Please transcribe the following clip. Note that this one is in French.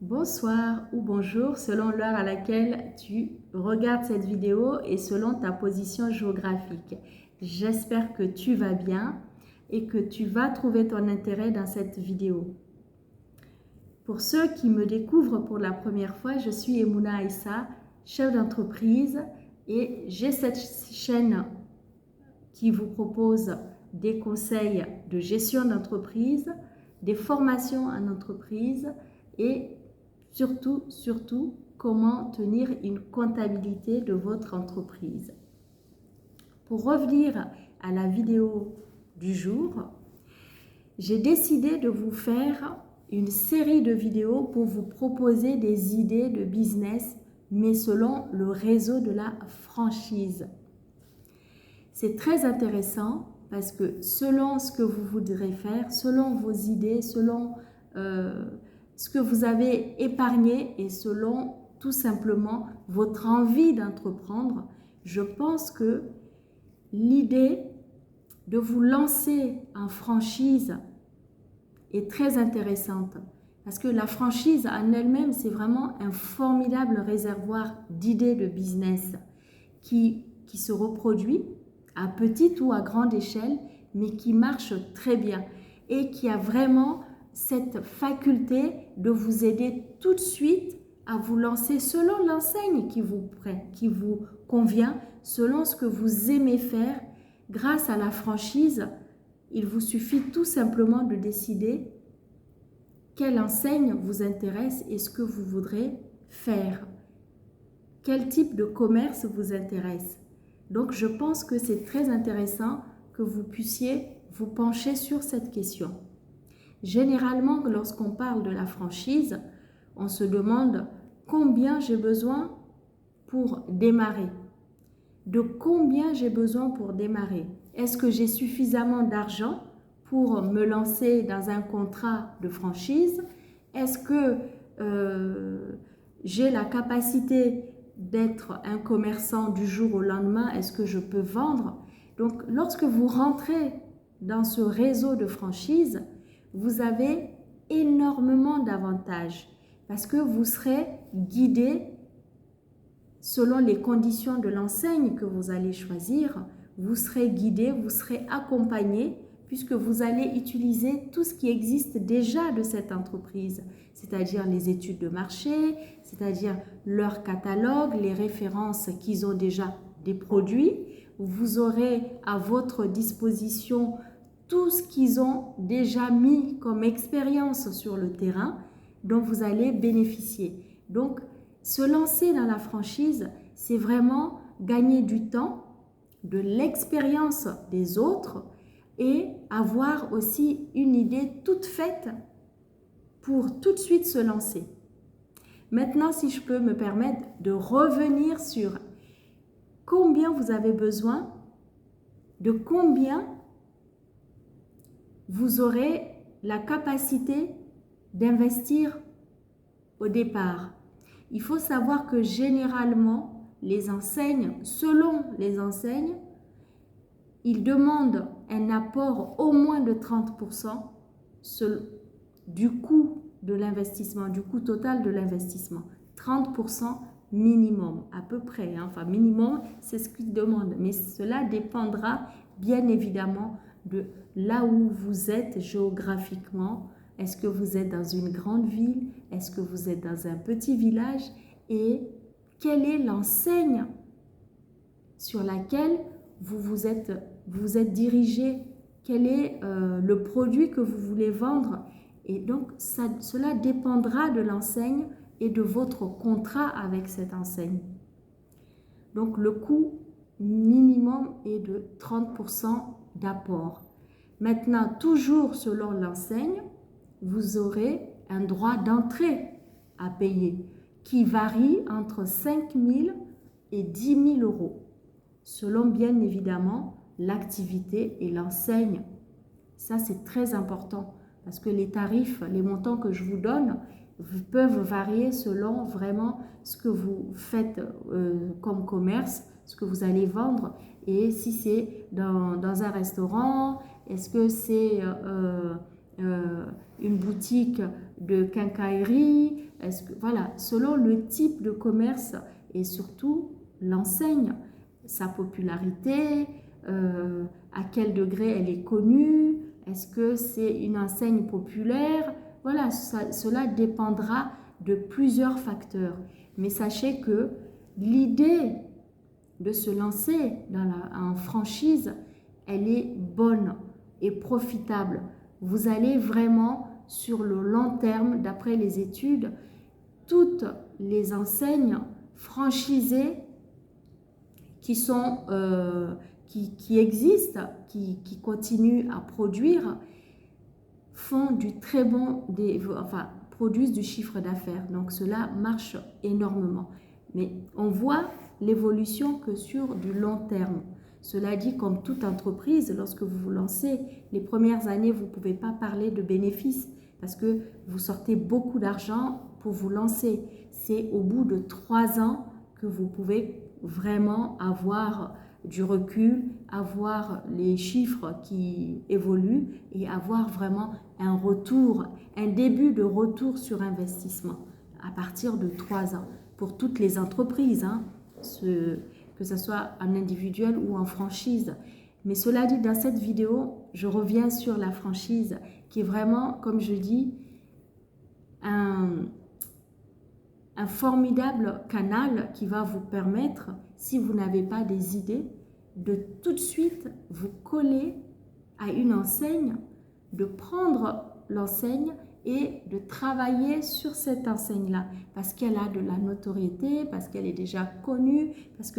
Bonsoir ou bonjour selon l'heure à laquelle tu regardes cette vidéo et selon ta position géographique. J'espère que tu vas bien et que tu vas trouver ton intérêt dans cette vidéo. Pour ceux qui me découvrent pour la première fois, je suis Emouna Aïssa, chef d'entreprise, et j'ai cette chaîne qui vous propose des conseils de gestion d'entreprise, des formations en entreprise et surtout, comment tenir une comptabilité de votre entreprise. Pour revenir à la vidéo du jour, j'ai décidé de vous faire une série de vidéos pour vous proposer des idées de business, mais selon le réseau de la franchise. C'est très intéressant parce que selon ce que vous voudrez faire, selon vos idées, selon ce que vous avez épargné et selon tout simplement votre envie d'entreprendre, je pense que l'idée de vous lancer en franchise est très intéressante parce que la franchise en elle-même, c'est vraiment un formidable réservoir d'idées de business qui se reproduit à petite ou à grande échelle, mais qui marche très bien et qui a vraiment cette faculté de vous aider tout de suite à vous lancer selon l'enseigne qui vous convient, selon ce que vous aimez faire. Grâce à la franchise, il vous suffit tout simplement de décider quelle enseigne vous intéresse et ce que vous voudrez faire. Quel type de commerce vous intéresse? Donc, je pense que c'est très intéressant que vous puissiez vous pencher sur cette question. Généralement, lorsqu'on parle de la franchise, on se demande combien j'ai besoin pour démarrer. De combien j'ai besoin pour démarrer? Est-ce que j'ai suffisamment d'argent pour me lancer dans un contrat de franchise? Est-ce que j'ai la capacité d'être un commerçant du jour au lendemain? Est-ce que je peux vendre? Donc, lorsque vous rentrez dans ce réseau de franchise, vous avez énormément d'avantages parce que vous serez guidé selon les conditions de l'enseigne que vous allez choisir. Vous serez guidé, vous serez accompagné puisque vous allez utiliser tout ce qui existe déjà de cette entreprise, c'est-à-dire les études de marché, c'est-à-dire leur catalogue, les références qu'ils ont déjà des produits. Vous aurez à votre disposition tout ce qu'ils ont déjà mis comme expérience sur le terrain dont vous allez bénéficier. Donc, se lancer dans la franchise, c'est vraiment gagner du temps, de l'expérience des autres et avoir aussi une idée toute faite pour tout de suite se lancer. Maintenant, si je peux me permettre de revenir sur combien vous avez besoin, de combien vous aurez la capacité d'investir au départ. Il faut savoir que généralement, les enseignes, selon les enseignes, ils demandent un apport au moins de 30% du coût de l'investissement, du coût total de l'investissement. 30% minimum, à peu près. Enfin, minimum, c'est ce qu'ils demandent. Mais cela dépendra bien évidemment de là où vous êtes géographiquement. Est-ce que vous êtes dans une grande ville? Est-ce que vous êtes dans un petit village? Et quelle est l'enseigne sur laquelle vous vous êtes dirigé? Quel est le produit que vous voulez vendre? Et donc, cela dépendra de l'enseigne et de votre contrat avec cette enseigne. Donc, le coût minimum est de 30% d'apport. Maintenant, toujours selon l'enseigne, vous aurez un droit d'entrée à payer qui varie entre 5 000 et 10 000 euros, selon bien évidemment l'activité et l'enseigne. Ça, c'est très important parce que les tarifs, les montants que je vous donne peuvent varier selon vraiment ce que vous faites comme commerce, ce que vous allez vendre et si c'est dans un restaurant, est-ce que c'est une boutique de quincaillerie? Est-ce que, voilà, selon le type de commerce et surtout l'enseigne, sa popularité, à quel degré elle est connue, est-ce que c'est une enseigne populaire? Voilà, cela dépendra de plusieurs facteurs. Mais sachez que l'idée de se lancer en franchise, elle est bonne et profitable. Vous allez vraiment sur le long terme, d'après les études, toutes les enseignes franchisées qui existent, qui continuent à produire, font du très bon, produisent du chiffre d'affaires. Donc cela marche énormément. Mais on voit l'évolution que sur du long terme. Cela dit, comme toute entreprise, lorsque vous vous lancez, les premières années, vous ne pouvez pas parler de bénéfices parce que vous sortez beaucoup d'argent pour vous lancer. C'est au bout de 3 ans que vous pouvez vraiment avoir du recul, avoir les chiffres qui évoluent et avoir vraiment un retour, un début de retour sur investissement à partir de 3 ans pour toutes les entreprises, hein, que ce soit en individuel ou en franchise. Mais cela dit, dans cette vidéo, je reviens sur la franchise qui est vraiment, comme je dis, un formidable canal qui va vous permettre, si vous n'avez pas des idées, de tout de suite vous coller à une enseigne, de prendre l'enseigne et de travailler sur cette enseigne-là parce qu'elle a de la notoriété, parce qu'elle est déjà connue, parce que